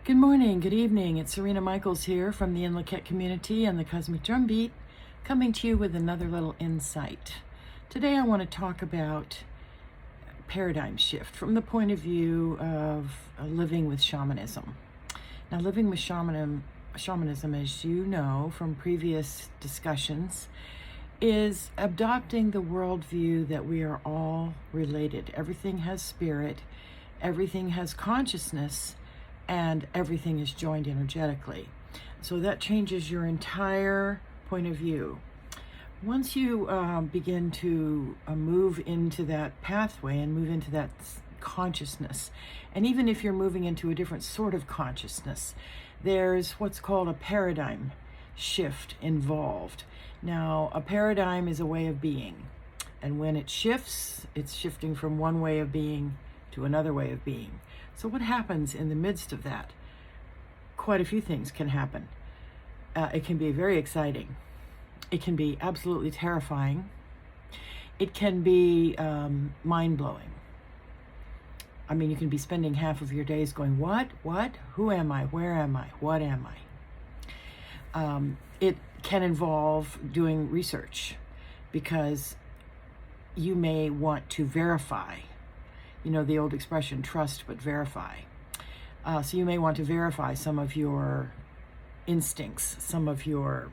Good morning, good evening. It's Sarina Michaels here from the Inlaket community and the Cosmic Drumbeat, coming to you with another little insight. Today I want to talk about paradigm shift from the point of view of living with shamanism. Now, living with shamanism, as you know from previous discussions, is adopting the worldview that we are all related. Everything has spirit, everything has consciousness, and everything is joined energetically. So that changes your entire point of view. Once you begin to move into that pathway and move into that consciousness, and even if you're moving into a different sort of consciousness, there's what's called a paradigm shift involved. Now, a paradigm is a way of being, and when it shifts, it's shifting from one way of being to another way of being. So what happens in the midst of that? Quite a few things can happen. It can be very exciting. It can be absolutely terrifying. It can be mind-blowing. I mean, you can be spending half of your days going, what, who am I, where am I, what am I? It can involve doing research because you may want to verify. You know the old expression, trust but verify. So you may want to verify some of your instincts, some of your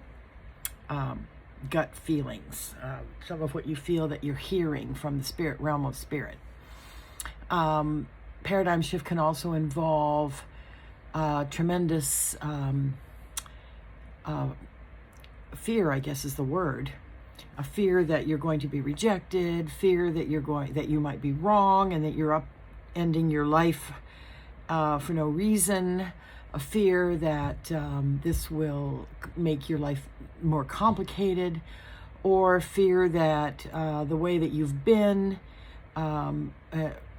gut feelings, some of what you feel that you're hearing from the spirit realm of spirit. Paradigm shift can also involve tremendous fear, I guess is the word. A fear that you're going to be rejected, fear that you might be wrong and that you're upending your life for no reason, a fear that this will make your life more complicated, or fear that the way that you've been no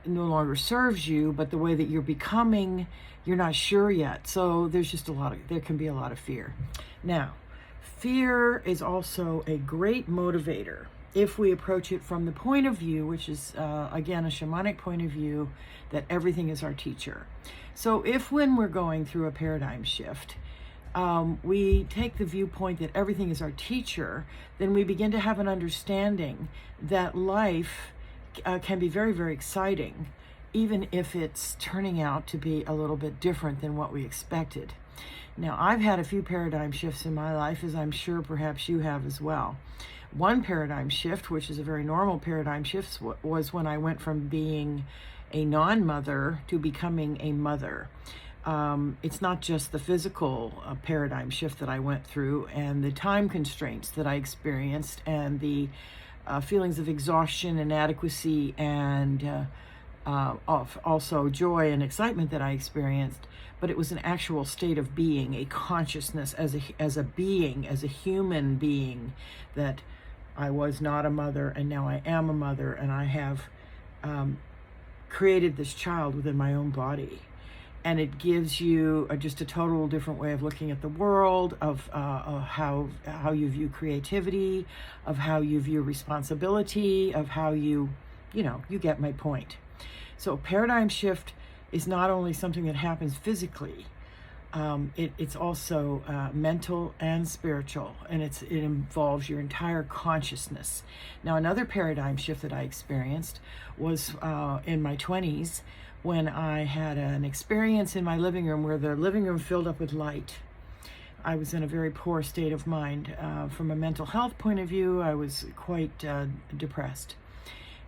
longer serves you, but the way that you're becoming, you're not sure yet. So there's just there can be a lot of fear. Now, fear is also a great motivator if we approach it from the point of view, which is, again, a shamanic point of view, that everything is our teacher. So if when we're going through a paradigm shift, we take the viewpoint that everything is our teacher, then we begin to have an understanding that life can be very, very exciting, even if it's turning out to be a little bit different than what we expected. Now, I've had a few paradigm shifts in my life, as I'm sure perhaps you have as well. One paradigm shift, which is a very normal paradigm shift, was when I went from being a non-mother to becoming a mother. It's not just the physical paradigm shift that I went through and the time constraints that I experienced and the feelings of exhaustion, inadequacy, and also joy and excitement that I experienced, but it was an actual state of being, a consciousness as a being, as a human being, that I was not a mother and now I am a mother, and I have created this child within my own body. And it gives you just a total different way of looking at the world, of how you view creativity, of how you view responsibility, of how you get my point. So paradigm shift is not only something that happens physically, it's also mental and spiritual, and it involves your entire consciousness. Now, another paradigm shift that I experienced was in my 20s, when I had an experience in my living room where the living room filled up with light. I was in a very poor state of mind. From a mental health point of view, I was quite depressed.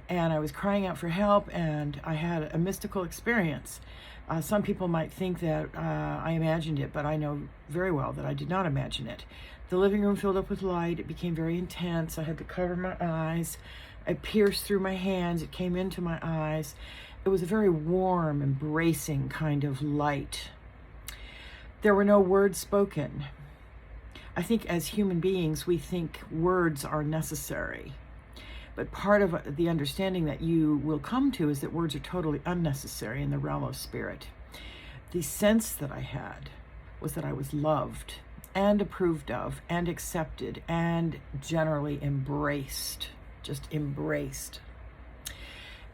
And I was crying out for help, and I had a mystical experience. Some people might think that I imagined it, but I know very well that I did not imagine it. The living room filled up with light. It became very intense. I had to cover my eyes. It pierced through my hands. It came into my eyes. It was a very warm, embracing kind of light. There were no words spoken. I think as human beings, we think words are necessary. But part of the understanding that you will come to is that words are totally unnecessary in the realm of spirit. The sense that I had was that I was loved and approved of and accepted and generally embraced, just embraced.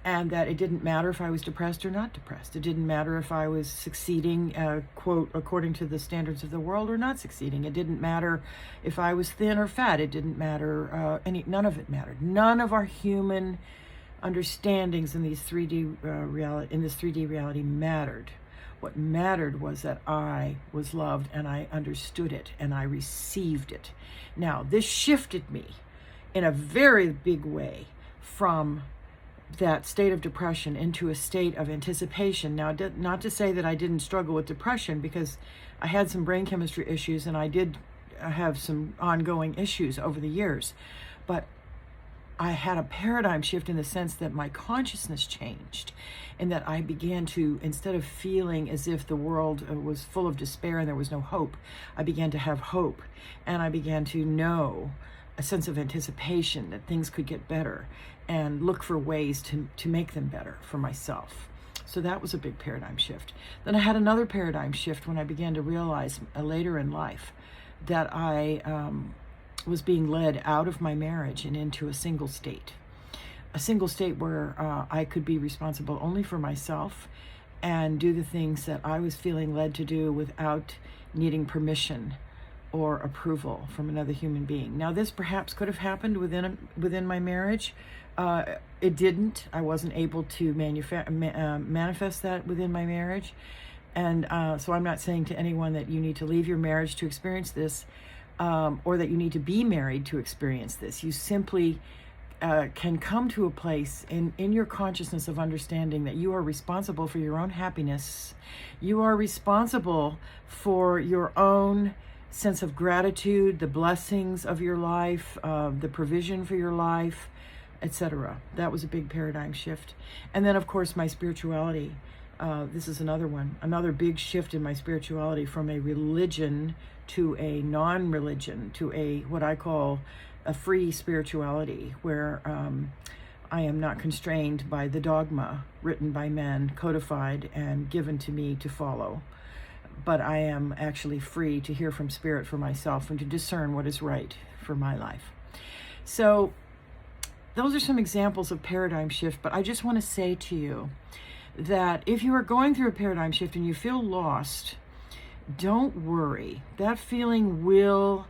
and that it didn't matter if I was depressed or not depressed. It didn't matter if I was succeeding, quote, according to the standards of the world, or not succeeding. It didn't matter if I was thin or fat. It didn't matter, none of it mattered. None of our human understandings in these 3D in this 3D reality mattered. What mattered was that I was loved, and I understood it, and I received it. Now, this shifted me in a very big way from that state of depression into a state of anticipation. Now, not to say that I didn't struggle with depression, because I had some brain chemistry issues, and I did have some ongoing issues over the years, but I had a paradigm shift in the sense that my consciousness changed, and that I began to, instead of feeling as if the world was full of despair and there was no hope, I began to have hope, and I began to know a sense of anticipation that things could get better, and look for ways to make them better for myself. So that was a big paradigm shift. Then I had another paradigm shift when I began to realize later in life that I was being led out of my marriage and into a single state where I could be responsible only for myself and do the things that I was feeling led to do without needing permission or approval from another human being. Now, this perhaps could have happened within my marriage. It didn't. I wasn't able to manifest that within my marriage. And so I'm not saying to anyone that you need to leave your marriage to experience this, or that you need to be married to experience this. You simply can come to a place in your consciousness of understanding that you are responsible for your own happiness. You are responsible for your own sense of gratitude, the blessings of your life, the provision for your life, etc. That was a big paradigm shift. And then, of course, my spirituality. This is another big shift in my spirituality, from a religion to a non-religion, to a what I call a free spirituality, where I am not constrained by the dogma written by men, codified and given to me to follow, but I am actually free to hear from Spirit for myself and to discern what is right for my life. So those are some examples of paradigm shift, but I just want to say to you that if you are going through a paradigm shift and you feel lost, don't worry. That feeling will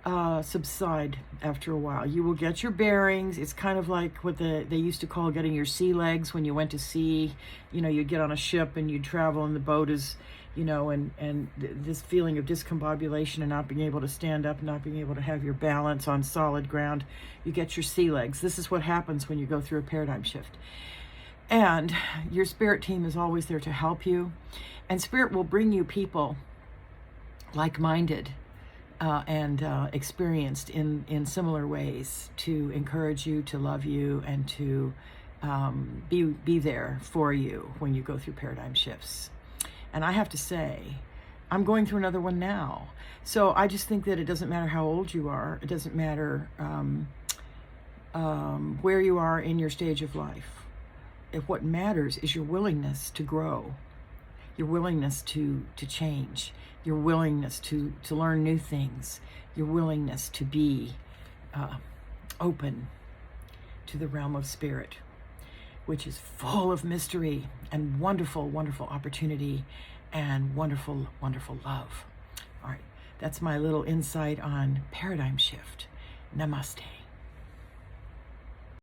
subside after a while. You will get your bearings. It's kind of like what they used to call getting your sea legs when you went to sea. You'd get on a ship and you'd travel, and the boat is, and this feeling of discombobulation and not being able to stand up, not being able to have your balance on solid ground. You get your sea legs. This is what happens when you go through a paradigm shift. And your spirit team is always there to help you. And Spirit will bring you people like-minded and experienced in similar ways to encourage you, to love you, and to be there for you when you go through paradigm shifts. And I have to say, I'm going through another one now. So I just think that it doesn't matter how old you are. It doesn't matter where you are in your stage of life. If what matters is your willingness to grow, your willingness to change, your willingness to learn new things, your willingness to be open to the realm of Spirit, which is full of mystery and wonderful, wonderful opportunity and wonderful, wonderful love. All right, that's my little insight on paradigm shift. Namaste.